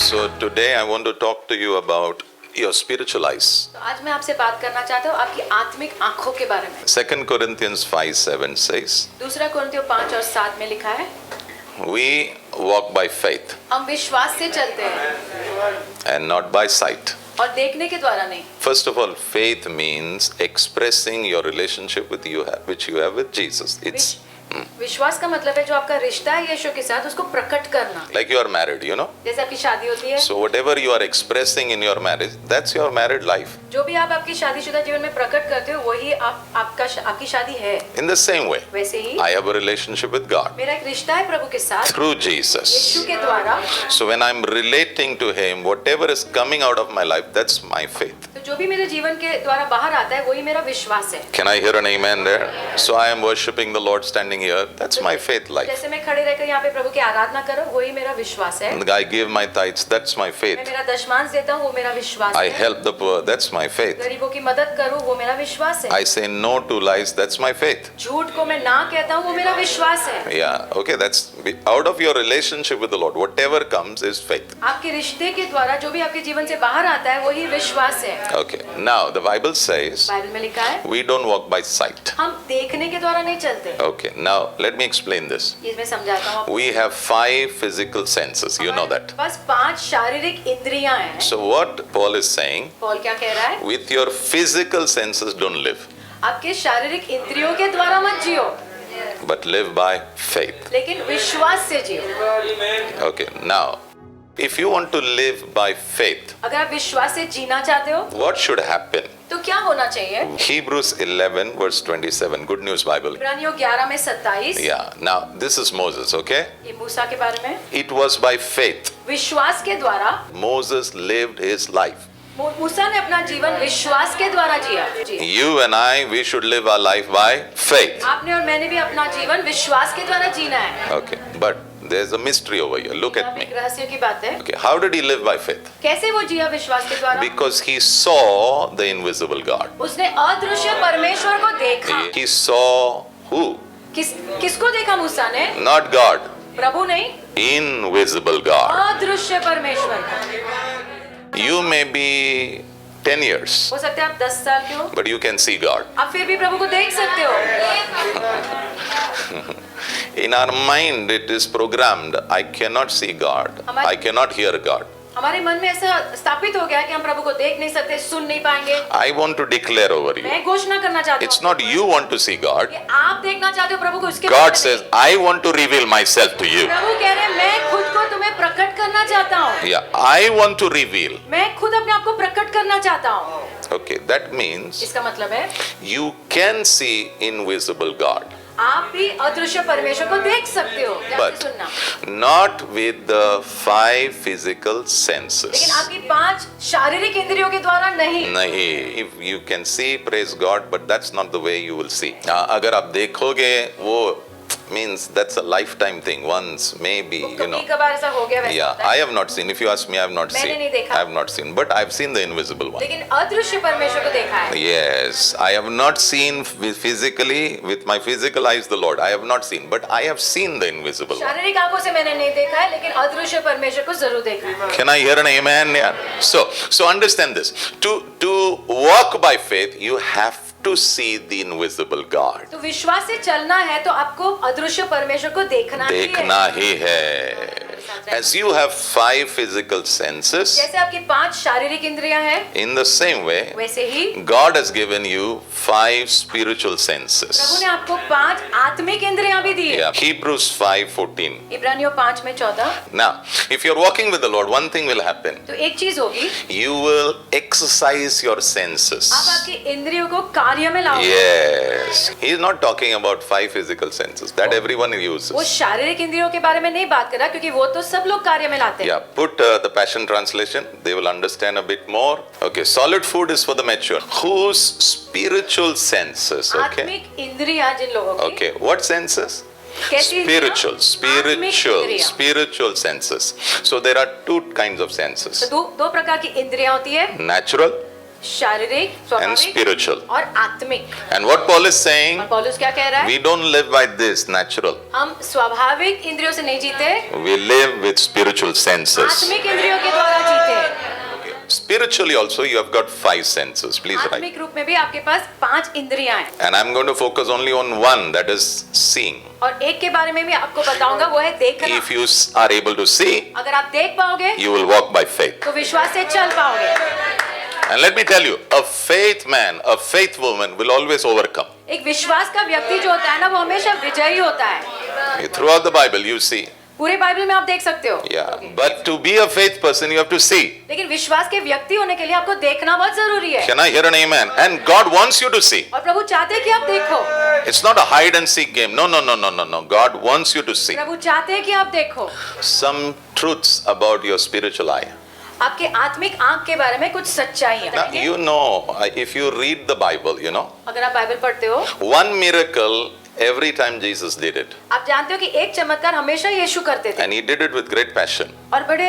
So today I want to talk to you about your spiritual eyes. तो आज मैं आपसे बात करना चाहता हूँ आपकी आत्मिक आंखों के बारे में। 2 Corinthians 5:7 says, दूसरा कोरिन्थियों 5 और 7 में लिखा है, we walk by faith हम विश्वास से चलते हैं and not by sight. और देखने के द्वारा नहीं। First of all, faith means expressing your relationship which you have with Jesus. It's विश्वास का मतलब है जो आपका रिश्ता है यीशु के साथ उसको प्रकट करना। like you are married, you know. जैसे आपकी शादी होती है, So whatever you are expressing in your marriage, that's your married life. जो भी आप आपकी शादीशुदा जीवन में प्रकट करते हो वही आपकी शादी है। In the same way, वैसे ही I have a relationship with God मेरा एक रिश्ता है प्रभु के साथ through Jesus. यीशु के द्वारा। So when I'm relating to Him, whatever is coming out of my life, that's my faith. तो जो भी मेरे जीवन के द्वारा बाहर आता है वही मेरा विश्वास है। Can I hear an amen there? So I am worshiping the Lord standing here. That's my faith life. जैसे मैं खड़े रहकर यहाँ पे प्रभु की आराधना करूँ वही मेरा विश्वास है। And I give my tithes. That's my मैं faith. मेरा दशमांश देता हूँ वो मेरा विश्वास I है। help the poor. That's my faith. गरीबों की मदद करूँ वो मेरा विश्वास है। I say no to lies. That's my faith. झूठ को मैं ना कहता हूँ वो मेरा विश्वास है। Yeah. Okay. That's out of your relationship with the Lord. Whatever comes is faith. आपके रिश्ते के द्वारा जो भी आपके जीवन से बाहर आता है वही विश्वास है। Okay. Now the Bible says Bible में लिखा है we don't walk by sight. हम देखने के द्वारा नहीं चलते। Okay. Now let me explain this. ये मैं समझाता हूँ आपको। We have 5 physical senses. You know that. बस 5 शारीरिक इंद्रियां हैं। So what Paul is saying, Paul क्या कह रहा है? with your physical senses don't live, आपके शारीरिक इंद्रियों के द्वारा मत जियो, but live by faith. लेकिन विश्वास से जियो। Okay, now, if you want to live by faith, अगर आप विश्वास से जीना चाहते हो what should happen? तो क्या होना चाहिए? Hebrews 11 verse 27, Good News Bible. इब्रानियों 11 में 27। Yeah, now this is Moses, okay? ये मूसा के बारे में। It was by faith. विश्वास के द्वारा Moses lived his life. मूसा ने अपना जीवन विश्वास के द्वारा जिया। You and I, we should live our life by faith. आपने और मैंने भी अपना जीवन विश्वास के द्वारा जीना है। Okay, but there's a mystery over here. Look at me. एक रहस्य की बात है। Okay, how did he live by faith? कैसे वो जिया विश्वास के द्वारा? Because he saw the invisible God. उसने अदृश्य परमेश्वर को देखा। He saw who? किसको देखा मूसा ने? Not God. प्रभु नहीं, Invisible God. अदृश्य परमेश्वर को। You may be 10 years, हो सकता है आप 10 साल के हो, but you can see God. आप फिर भी प्रभु को देख सकते हो। In our mind, it is programmed. I cannot see God. I cannot hear God. हमारे मन में ऐसा स्थापित हो गया है कि हम प्रभु को देख नहीं सकते, सुन नहीं पाएंगे। I want to declare over you. मैं घोषणा करना चाहता It's हूँ not you want to see God. कि आप देखना चाहते हो प्रभु को, इसके God बारे में says, नहीं। I want to reveal myself to you. प्रभु कह रहे हैं मैं खुद को तुम्हें प्रकट करना चाहता हूँ। Yeah, I want to reveal. मैं खुद अपने आप को प्रकट करना चाहता हूँ। Okay, that means इसका मतलब है you can see invisible God. आप भी अदृश्य परमेश्वर को देख सकते हो। ध्यान But से सुनना। not with the 5 physical लेकिन senses. आपकी 5 शारीरिक इंद्रियों के द्वारा नहीं। नहीं, if you can see, praise God, but that's not the way you will see. अगर आप देखोगे वो means that's a lifetime thing. Once, maybe, you know. कभी-कभार ऐसा हो गया वैसा Yeah, होता है। I have not seen. If you ask me, I have not मैंने seen. नहीं देखा। I have not seen, but I have seen the invisible one. लेकिन अदृश्य परमेश्वर को देखा है। Yes, I have not seen physically with my physical eyes the Lord. I have not seen, but I have seen the invisible one. शारीरिक आंखों से मैंने नहीं देखा है, लेकिन अदृश्य परमेश्वर को जरूर देखा है। Can I hear an amen? Yeah. So understand this. To walk by faith, you have to see the invisible God. तो विश्वास से चलना है तो आपको अदृश्य परमेश्वर को देखना ही है. As you have 5 physical senses, जैसे आपकी 5 शारीरिक इंद्रियां हैं, in the same way, वैसे ही God has given you 5 spiritual Prabhu senses. ने आपको 5 आत्मिक इंद्रियां भी दी है। Yeah. Hebrews 5:14. इब्रानियों 5 में 14। Now, if you're walking with the Lord, one thing will happen. तो एक चीज होगी, You will exercise your senses. आप आपकी इंद्रियों को कार्य में लाओगे। Yes. He is not talking about 5 physical senses that everyone वो uses. शारीरिक इंद्रियों के बारे में नहीं बात कर रहा, क्योंकि वो तो सब लोग कार्य में लाते हैं। Yeah, put the Passion Translation. They will understand a bit more. Okay, solid food is for the mature. Whose spiritual senses? Okay. आत्मिक इंद्रियां जिन लोगों की, Okay, what senses? कैसी इंद्रियां? Spiritual senses. So there are 2 kinds of senses. तो दो प्रकार की इंद्रियां होती है, Natural शारीरिक, and स्वाभाविक spiritual. और आत्मिक। And what Paul is saying, और पौलुस क्या कह रहा है? we don't live by this natural. हम स्वाभाविक इंद्रियों से नहीं जीते, We live with spiritual senses. आत्मिक इंद्रियों के द्वारा जीते हैं। Spiritually also you have got 5 senses. Please write. आत्मिक रूप में भी आपके पास 5 इंद्रियां हैं। And I'm going to focus only on one, that is seeing. और एक के बारे में भी आपको बताऊंगा, वो है देखना। If you are able to see, अगर आप देख पाओगे you will walk by faith. तो विश्वास से चल पाओगे। And let me tell you, a faith man, a faith woman will always overcome. एक विश्वास का व्यक्ति जो होता है ना, वो हमेशा विजयी होता है। Throughout the Bible you see. पूरे बाइबल में आप देख सकते हो। Yeah, but to be a faith person you have to see. लेकिन विश्वास के व्यक्ति होने के लिए आपको देखना बहुत जरूरी है। Can I hear an amen? And God wants you to see. और प्रभु चाहते हैं कि आप देखो। It's not a hide and seek game. No, no, no, no, no, no. God wants you to see. प्रभु चाहते हैं कि आप देखो। Some truths about your spiritual eye. आपके आत्मिक आंख के बारे में कुछ सच्चाइयां। Now, you know, if you read the Bible, you know, अगर आप बाइबल पढ़ते हो, one miracle every time Jesus did it. आप जानते हो कि एक चमत्कार हमेशा यीशु करते थे And he did it with great passion. और बड़े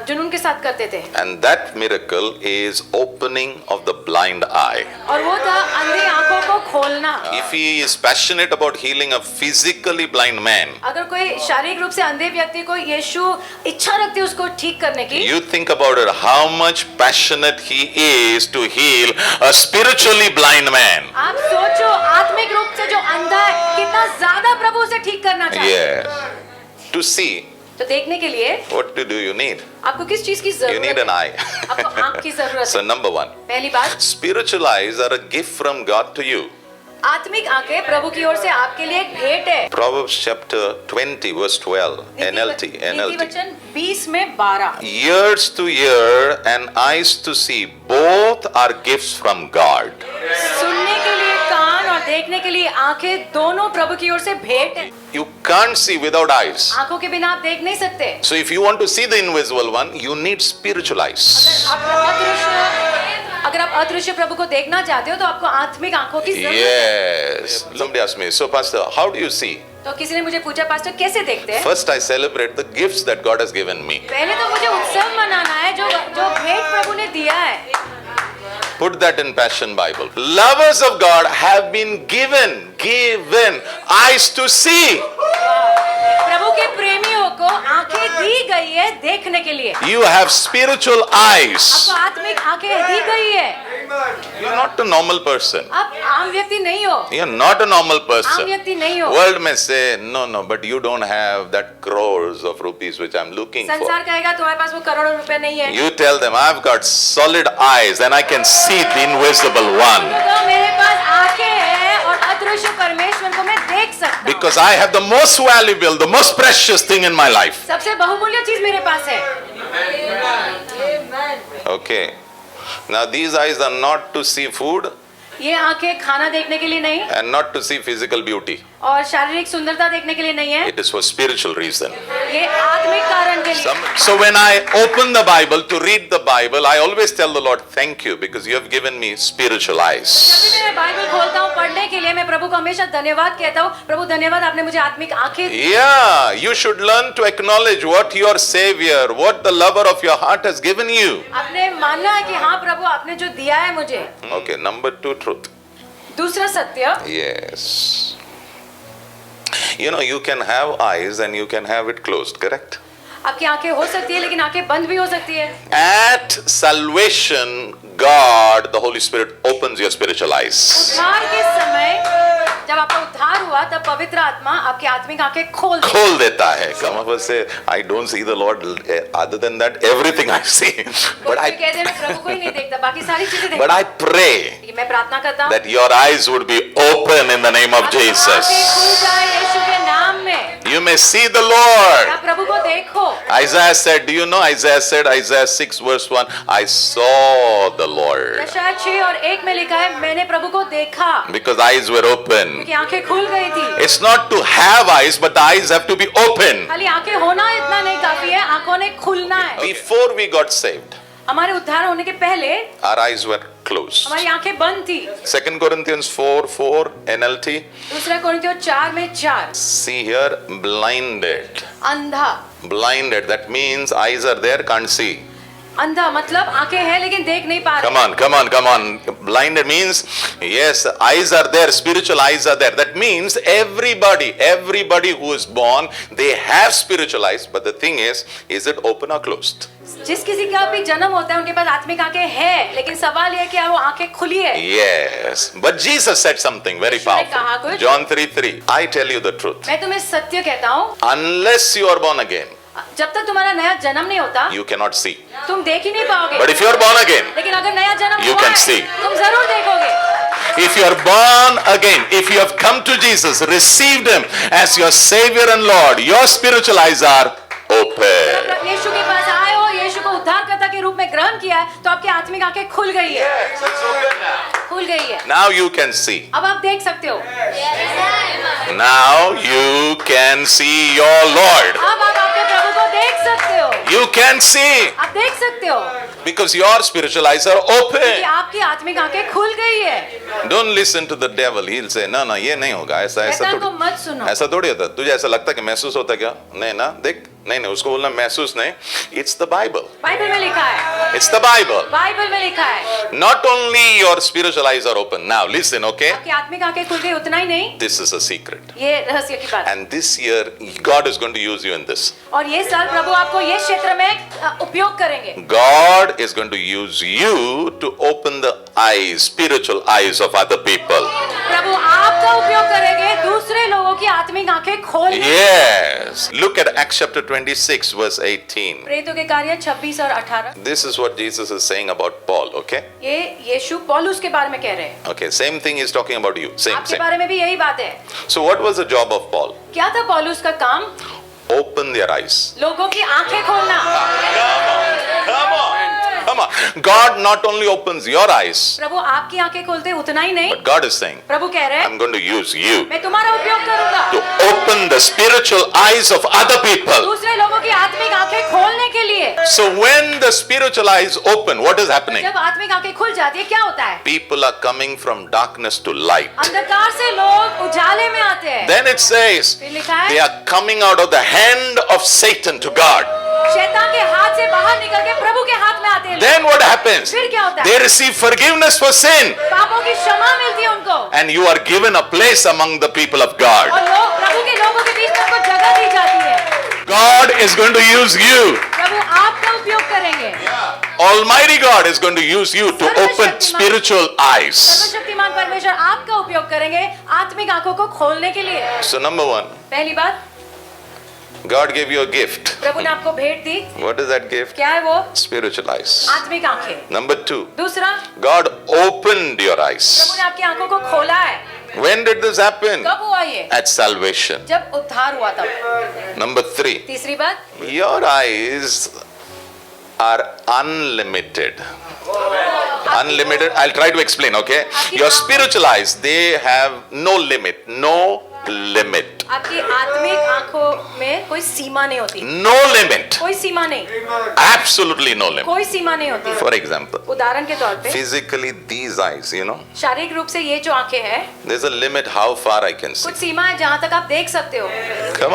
जुनून के साथ करते थे। And that miracle is opening of the blind eye. और वो था अंधे आंखों को खोलना। If he is passionate about healing a physically blind man, अगर कोई शारीरिक रूप से अंधे व्यक्ति को यीशु इच्छा रखते हैं उसको ठीक करने की, you think about it, how much passionate he is to heal a spiritually blind man. आप सोचो आत्मिक रूप से जो अंधा है कितना ज्यादा प्रभु उसे ठीक करना चाहते हैं। Yes. To see, तो देखने के लिए what do you need? आपको किस चीज की You जरूरत need है? an eye. आपको आंख की जरूरत So है। number one, पहली बात, spiritual eyes are a gift from God to you. आत्मिक आंखें प्रभु की ओर से आपके लिए एक भेंट है। Proverbs chapter 20 verse 12, NLT, नीति NLT. वचन 20 में 12। Ears to hear and eyes to see, both are gifts from God. सुनने के लिए कान और देखने के लिए आंखें, दोनों प्रभु की ओर से भेंट है। You can't see without eyes. आंखों के बिना आप देख नहीं सकते। So if you want to see the invisible one, you need spiritual eyes. अगर आप अदृश्य प्रभु को देखना चाहते हो तो आपको आत्मिक आंखों की जरूरत है। Yes. Somebody asked me, so pastor, how do you see? तो किसी ने मुझे पूछा, पास्टर कैसे देखते हैं? First I celebrate the gifts that God has given me. पहले तो मुझे उत्सव मनाना है जो भेंट प्रभु ने दिया है। Put that in Passion Bible. Lovers of God have been given eyes to see. प्रभु के प्रेमियों को आंखें दी गई है देखने के लिए। You have spiritual eyes. आपको आत्मिक आंखें दी गई है। You're not a normal person. आप आम व्यक्ति नहीं हो। You're not a normal आम person. व्यक्ति नहीं हो। World may say, no, but you don't have that crores of rupees which I'm looking for. संसार कहेगा तुम्हारे पास वो करोड़ों रुपए नहीं है। You tell them, I've got solid eyes and I can see the invisible one. तो मेरे पास आंखें हैं और अदृश्य परमेश्वर को मैं देख सकता हूँ। Because I have the most valuable, the most precious thing in my life. सबसे बहुमूल्य चीज मेरे पास है। Okay. Now these eyes are not to see food ये आंखें खाना देखने के लिए नहीं and not to see physical beauty. और शारीरिक सुंदरता देखने के लिए नहीं है, It is for spiritual reason. ये आत्मिक कारण के लिए। So when I open the Bible to read the Bible, I always tell the Lord, thank you because you have given me spiritual eyes. जब भी मैं बाइबल खोलता हूँ पढ़ने के लिए, मैं प्रभु को हमेशा धन्यवाद कहता हूँ। प्रभु धन्यवाद, आपने मुझे आत्मिक आंखें दी। Yeah, you should learn to acknowledge what your Savior, what the lover of your heart has given you. आपने मानना है कि हाँ प्रभु आपने जो दिया है मुझे। Okay, number 2 truth. दूसरा सत्य, Yes. You know, you can have eyes and you can have it closed, correct? आपकी आंखें हो सकती है लेकिन आंखें बंद भी हो सकती है। At salvation, God, the Holy Spirit, opens your spiritual eyes. उद्धार के समय जब आपका उद्धार हुआ तब पवित्र आत्मा आपकी आत्मिक आंखें खोल देता है. Some of us say, I don't see the Lord. Other than that, everything I see. कोई कहते हैं मैं प्रभु को ही नहीं देखता, बाकी सारी चीजें देखता But I pray हूँ। मैं प्रार्थना करता हूँ that your eyes would be open in the name of आंखें खुल Jesus. जाए यीशु के नाम में। You may see the Lord. आप प्रभु को देखो। Isaiah said, do you know Isaiah said, Isaiah 6 verse 1, I saw the Lord. यशायाह 6:1 में लिखा है मैंने प्रभु को देखा Because eyes were open. क्योंकि आंखें खुल गई थी। It's not to have eyes, but the eyes have to be open. खाली आंखें होना इतना नहीं काफी है, आंखों ने खुलना है। Before we got saved, हमारे उद्धार होने के पहले our eyes were closed. हमारी आंखें बंद थी। 2 Corinthians 4:4 NLT. दूसरा कोरिन्थियों 4:4 See here, blinded. अंधा, Blinded. That means eyes are there, can't see. अंधा मतलब आंखें हैं लेकिन देख नहीं पा रहे। Come on. Blinded means, yes, eyes are there, spiritual eyes are there. That means everybody who is born, they have spiritual eyes. But the thing is it open or closed? जिस किसी का भी जन्म होता है उनके पास आत्मिक आंखें हैं, लेकिन सवाल ये है कि वो आंखें खुली है। Yes, but Jesus said something very यीशु ने कहा powerful. कुछ? John 3:3. I tell you the truth. मैं तुम्हें सत्य कहता हूँ, Unless you are born again, जब तक तुम्हारा नया जन्म नहीं होता you cannot see. तुम देख ही नहीं पाओगे। But if you are born again, लेकिन अगर नया जन्म you हुआ can है, see. तुम जरूर देखोगे। If you are born again, if you have come to Jesus, received Him as your Savior and Lord, your spiritual eyes are open. जब यीशु के पास आए हो, यीशु को उद्धारकर्ता के रूप में ग्रहण किया है, तो आपकी आत्मिक आंखें खुल गई है, खुल गई है। Now you can see. अब आप देख सकते हो। Now you can see your Lord. अब आप अपने प्रभु को देख सकते हो। You can see आप देख सकते हो because your spiritual eyes are कि open. आपकी आत्मिक आंखें खुल गई है। Don't listen to the devil. He'll say, no, ये नहीं होगा, ऐसा शैतान को थोड़ी, मत सुनो। ऐसा थोड़ी होता। तुझे ऐसा लगता है कि महसूस होता है क्या? नहीं ना, देख, नहीं, उसको बोलना महसूस नहीं. It's the Bible. बाइबल में लिखा है, It's the Bible. बाइबल में लिखा है। Not only your spiritual eyes are open. Now listen, okay? आपकी आत्मिक आंखें खुल गई, उतना ही नहीं, This is a secret. ये रहस्य की बात है। And this year, God is going to use you in this. और ये साल प्रभु आपको ये क्षेत्र में उपयोग करेंगे। God is going to use you to open the eyes, spiritual eyes of other people. प्रभु आपका उपयोग करेंगे दूसरे लोगों की आत्मिक आंखें खोलने। Yes. Look at Acts chapter 26 verse 18. प्रेरितों के कार्य 26 और 18। This is what Jesus is saying about Paul, okay? ये यीशु पौलुस के बारे में कह रहे हैं। Okay, same thing he's talking about you. Same. आपके बारे में भी यही बात है। So what was the job of Paul? क्या था पौलुस का काम? Open their eyes. लोगों की आंखें खोलना। Come on. God not only opens your eyes, प्रभु आपकी आंखें खोलते उतना ही नहीं, but God is saying, प्रभु कह रहे हैं I'm going to use you मैं तुम्हारा उपयोग करूंगा to open the spiritual eyes of other people. दूसरे लोगों की आत्मिक आंखें खोलने के लिए। So when the spiritual eyes open, what is happening? जब आत्मिक आंखें खुल जाती है क्या होता है? People are coming from darkness to light. अंधकार से लोग उजाले में आते हैं। Then it says, फिर लिखा है they are coming out of the hand of Satan to God. शैतान के हाथ से बाहर निकल के प्रभु के हाथ में आते हैं। Then what happens? फिर क्या होता है? They receive forgiveness for sin. पापों की क्षमा मिलती है उनको, And you are given a place among the people of God. और लोग प्रभु के लोगों के बीच में उनको जगह दी जाती है। God is going to use you. प्रभु आपका उपयोग करेंगे। Almighty God is going to use you to open spiritual eyes. सर्वशक्तिमान परमेश्वर आपका उपयोग करेंगे आत्मिक आंखों को खोलने के लिए। So number one, पहली बात, God gave you a gift. प्रभु ने आपको भेंट दी। What is that gift? क्या है वो? Spiritual eyes. आत्मिक आंखें। Number two, दूसरा, God opened your Prabhu eyes. ने आपकी आंखों को खोला है। When did this happen? कब हुआ ये? At salvation. जब उद्धार हुआ तब। Number three, तीसरी बात, your eyes are unlimited. Unlimited. I'll try to explain, okay? Your spiritual eyes, they have no limit. No limit. आपकी आत्मिक आंखों में कोई सीमा नहीं होती। No limit. कोई सीमा नहीं, Absolutely no limit. कोई सीमा नहीं होती। For example, उदाहरण के तौर पे physically these eyes, you know, शारीरिक रूप से ये जो आंखें हैं, there's a limit how far I can see. कुछ सीमा है जहाँ तक आप देख सकते हो। Come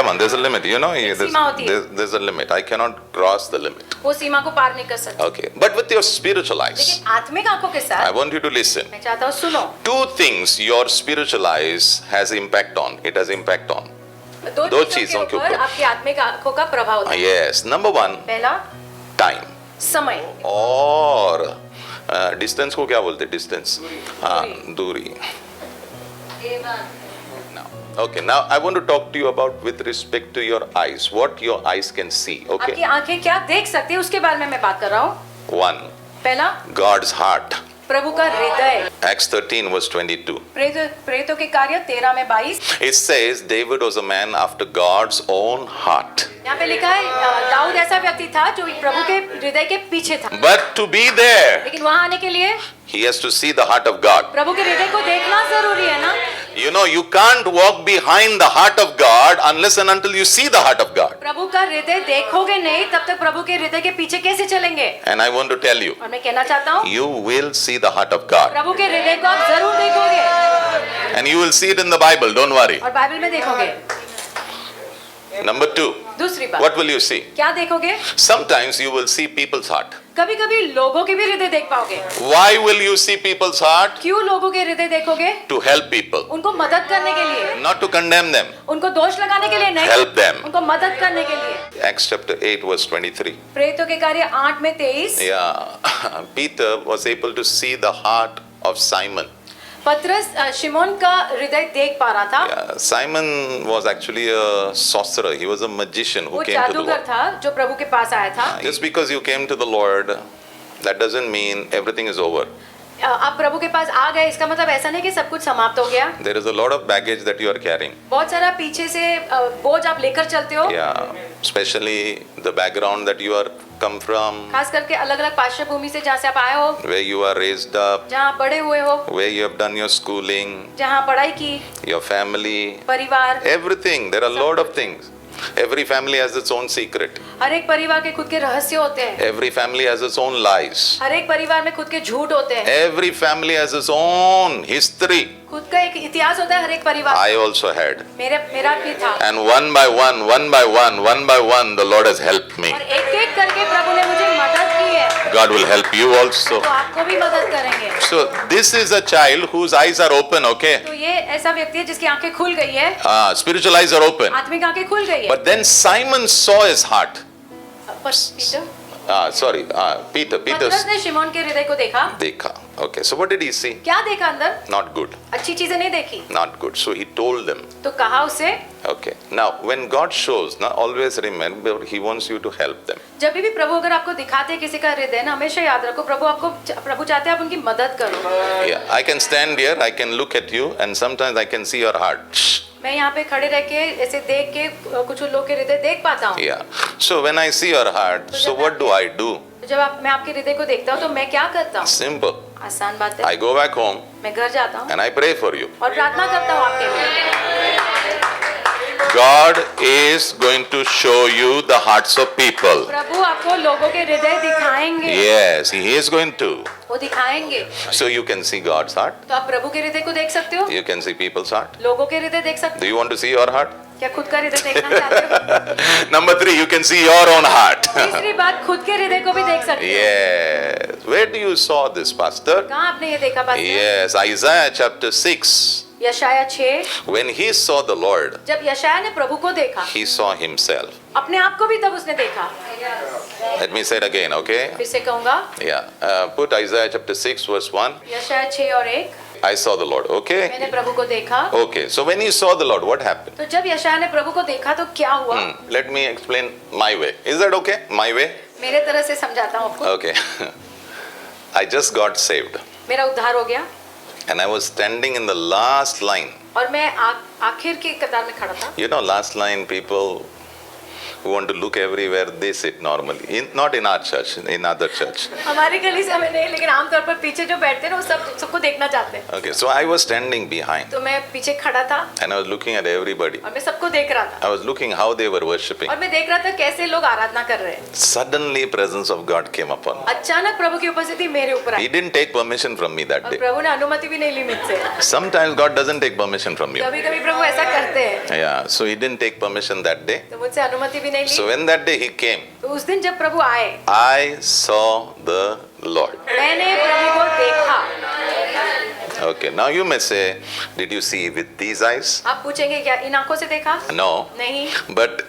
on. There's a limit, you know. सीमा होती है। There's a limit. I cannot cross the limit. वो सीमा को पार नहीं कर सकते। Okay. But with your spiritual eyes, लेकिन आत्मिक आंखों के I साथ want you to listen. मैं चाहता हूँ सुनो। Two things your spiritual eyes has impact on. It has impact on. दो चीजों के ऊपर आपकी आत्मिक आंखों का प्रभाव होता है। Yes. Number one, पहला, time. समय। और डिस्टेंस को क्या बोलते हैं? डिस्टेंस, हाँ, दूरी. Okay, now I want to talk to you about with respect to your eyes, what your eyes can see. आपकी Okay. आंखें क्या देख सकती है उसके बारे में मैं बात कर रहा हूँ। One, पहला, God's heart. प्रभु का हृदय। Acts 13 verse 22. प्रेरितों के कार्य 13 में 22, It says David was a man after God's own heart. यहाँ पे लिखा है दाऊद ऐसा व्यक्ति था जो प्रभु के हृदय के पीछे था। But to be there, लेकिन वहाँ आने के लिए he has to see the heart of God. प्रभु के हृदय को देखना जरूरी है ना। You know, you can't walk behind the heart of God unless and until you see the heart of God. प्रभु का हृदय देखोगे नहीं तब तक प्रभु के हृदय के पीछे कैसे चलेंगे? And I want to tell you, और मैं कहना चाहता हूँ you will see the heart of God. प्रभु के हृदय को आप जरूर देखोगे And you will see it in the Bible, don't worry. और बाइबल में देखोगे। Number 2, दूसरी बात, what will you see? क्या देखोगे? Sometimes you will see people's heart. कभी कभी लोगों के भी हृदय देख पाओगे। Why will you see people's heart? क्यों लोगों के हृदय देखोगे? To help people, उनको मदद करने के लिए, not to condemn them. उनको दोष लगाने के लिए नहीं, Help them. उनको मदद करने के लिए। Acts chapter 8 verse 23. प्रेरितों के कार्य 8 में 23। Yeah, Peter was able to see the heart of Simon. पतरस शिमोन का हृदय देख पा रहा था। Yeah, Simon was actually a sorcerer. He was a magician who वो came to the जादूगर Lord. था जो प्रभु के पास आया था। Just because you came to the Lord, that doesn't mean everything is over. आप प्रभु के पास आ गए, इसका मतलब ऐसा नहीं कि सब कुछ समाप्त हो गया। There is a lot of baggage that you are carrying. बहुत सारा पीछे से बोझ आप लेकर चलते हो। Yeah, especially the background that you are come from, खास करके अलग अलग पार्श्व भूमि से जहाँ से आप आए हो, where you are raised up, जहाँ आप बड़े हुए हो, where you have done your schooling, जहाँ पढ़ाई की, your family, परिवार, everything. There are a lot of things. Every family has its own secret. हर एक परिवार के खुद के रहस्य होते हैं। Every family has its own lies. हर एक परिवार में खुद के झूठ होते हैं। Every family has its own history. खुद का एक इतिहास होता है हर एक परिवार। I also had. मेरा भी था। And one by one, the Lord has helped me. और एक एक करके प्रभु ने मुझे मदद की है। God will help you also. तो आपको भी मदद करेंगे। So this is a child whose eyes are open, okay? तो ये ऐसा व्यक्ति है जिसकी आंखें खुल गई है, Spiritual eyes are open. आत्मिक आंखें खुल गई है। But then Simon saw his heart. Peter पतरस ने शिमोन के हृदय को देखा। देखा. Okay, so what did he see? क्या देखा अंदर? Not good. अच्छी चीजें नहीं देखी। Not good. So he told them. तो कहा उसे, Okay. Now, when God shows, now always remember, He wants you to help them. जब भी प्रभु अगर आपको दिखाते हैं किसी का हृदय ना, हमेशा याद रखो प्रभु चाहते हैं आप उनकी मदद करो। Yeah, I can stand here, I can look at you, and sometimes I can see your heart. मैं यहाँ पे खड़े रह के ऐसे देख के कुछ लोग के हृदय देख पाता हूँ। Yeah. So when I see your heart, so what do I do? जब मैं आपके हृदय को देखता हूँ तो मैं क्या करता हूँ? Simple. आसान बात है। I go back home मैं घर जाता हूँ and I pray for you. और प्रार्थना करता हूँ आपके लिए। God is going to show you the hearts of people. प्रभु आपको लोगों के हृदय दिखाएंगे। Yes, He is going to. वो दिखाएंगे। So you can see God's heart. तो आप प्रभु के हृदय को देख सकते हो, You can see people's heart. लोगों के हृदय देख सकते Do you want to see your heart? हो। क्या खुद का हृदय देखना चाहते हो? Number 3, you can see your own heart. तीसरी बात, खुद के हृदय को भी देख सकते हो। Yes. Where do you saw this, Pastor? कहाँ आपने ये देखा पास्टर? Yes, Isaiah chapter 6. यशाया 6। When he saw the Lord, जब यशाया ने प्रभु को देखा, he saw himself. अपने आप को भी तब उसने देखा। Let me say it again, okay? फिर से कहूँगा, Yeah. Put Isaiah chapter 6 verse 1. यशाया 6 और 1। I saw the Lord, okay? मैंने प्रभु को देखा। Okay. So when he saw the Lord, what happened? तो जब यशाया ने प्रभु को देखा तो क्या हुआ? Let me explain my way. Is that okay? My way? मेरे तरह से समझाता हूँ आपको। Okay. I just got saved. मेरा उद्धार हो गया And I was standing in the last line. और मैं आखिर की कतार में खड़ा था। You know, last line people who want to look everywhere, they sit normally. Not in our church, in other church. हमारी गली से हमें नहीं, लेकिन आमतौर पर पीछे जो बैठते हैं ना, वो सबको देखना चाहते हैं। Okay, so I was standing behind तो मैं पीछे खड़ा था and I was looking at everybody. और मैं सबको देख रहा था I was looking how they were worshipping. और मैं देख रहा था कैसे लोग आराधना कर रहे हैं। Suddenly, presence of God came upon me. अचानक प्रभु की उपस्थिति मेरे ऊपर He I didn't take permission from me that और day. प्रभु ने अनुमति भी नहीं ली मुझसे। Sometimes God doesn't take permission from you. कभी कभी प्रभु ऐसा करते हैं। Yeah, so He didn't take permission that day. तो मुझसे अनुमति भी नहीं ली। So when that day He came, तो उस दिन जब प्रभु आए, I saw the Lord. मैंने प्रभु को देखा। Okay, now you may say, did you see with these eyes? आप पूछेंगे क्या इन आंखों से देखा? No, नहीं। but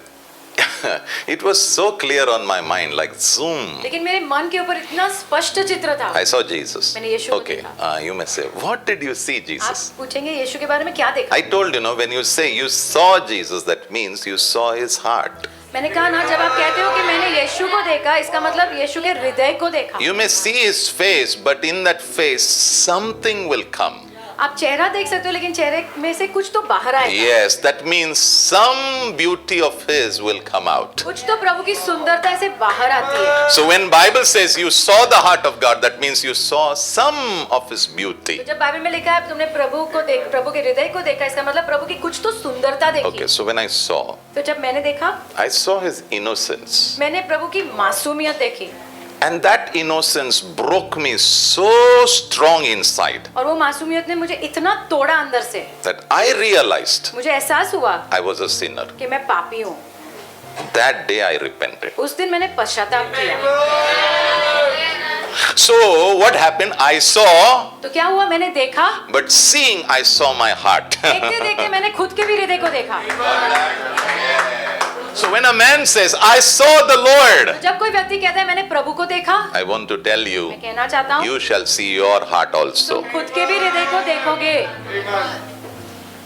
it was so clear on my mind, like zoom. लेकिन मेरे मन के ऊपर इतना स्पष्ट चित्र था। I saw Jesus. मैंने यीशु को Okay, देखा। you may say, what did you see, आप Jesus? पूछेंगे यीशु के बारे में क्या देखा? I told you, when you say you saw Jesus, that means you saw His heart. मैंने कहा ना, जब आप कहते हो कि मैंने यीशु को देखा, इसका मतलब यीशु के हृदय को देखा। You may see His face, but in that face, something will come. आप चेहरा देख सकते हो, लेकिन चेहरे में से कुछ तो बाहर आएगा। Yes, that means some beauty of His will come out. कुछ तो प्रभु की सुंदरता से बाहर आती है। So when Bible says you saw the heart of God, that means you saw some of His beauty. तो जब बाइबल में लिखा है तुमने प्रभु के हृदय को देखा, इसका मतलब प्रभु की कुछ तो सुंदरता देखी। Okay, so when I saw, तो जब मैंने देखा, I saw His innocence. मैंने प्रभु की मासूमियत देखी And that innocence broke me so strong inside और वो मासूमियत ने मुझे इतना तोड़ा अंदर से, that I realized मुझे एहसास हुआ I was a sinner. कि मैं पापी हूँ। That day I repented. उस दिन मैंने पश्चाताप किया। So what happened? I saw, तो क्या हुआ? मैंने देखा, but seeing I saw my heart. देखते देखते मैंने खुद के भी हृदय को देखा। So when a man says, I saw the Lord, तो जब कोई व्यक्ति कहता है मैंने प्रभु को देखा, I want to tell you, मैं कहना चाहता हूँ you shall see your heart also. तुम खुद के भी हृदय को देखोगे।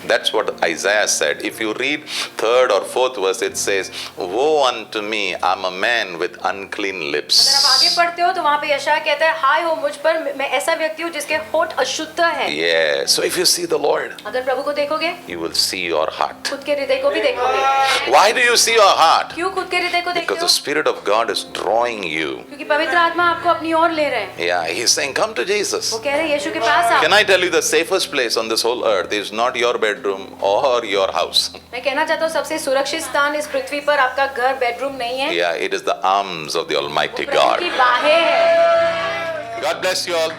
That's what Isaiah said. If you read 3rd or 4th verse, it says, woe unto me, I'm a man with unclean अगर आप lips. आगे पढ़ते हो तो वहाँ पे यशायाह कहता है हाय हो मुझ पर, मैं ऐसा व्यक्ति हूँ जिसके होठ अशुद्ध है। Yeah, so if you see the Lord, अगर प्रभु को देखोगे, you will see your heart. खुद के हृदय को भी देखोगे। Why do you see your heart? क्यों खुद के हृदय को देखते Because हो? the Spirit of God is drawing you. क्योंकि पवित्र आत्मा आपको अपनी ओर ले रहे हैं। Yeah, He's saying, come to Jesus. वो कह रहे हैं यीशु के पास आओ। Can I tell you the safest place on this whole earth is not your bedroom or your house. मैं कहना चाहता हूँ सबसे सुरक्षित स्थान इस पृथ्वी पर आपका घर, बेडरूम नहीं है। Yeah, it is the arms of the Almighty वो प्रभु God. की बाहें हैं। God bless you all.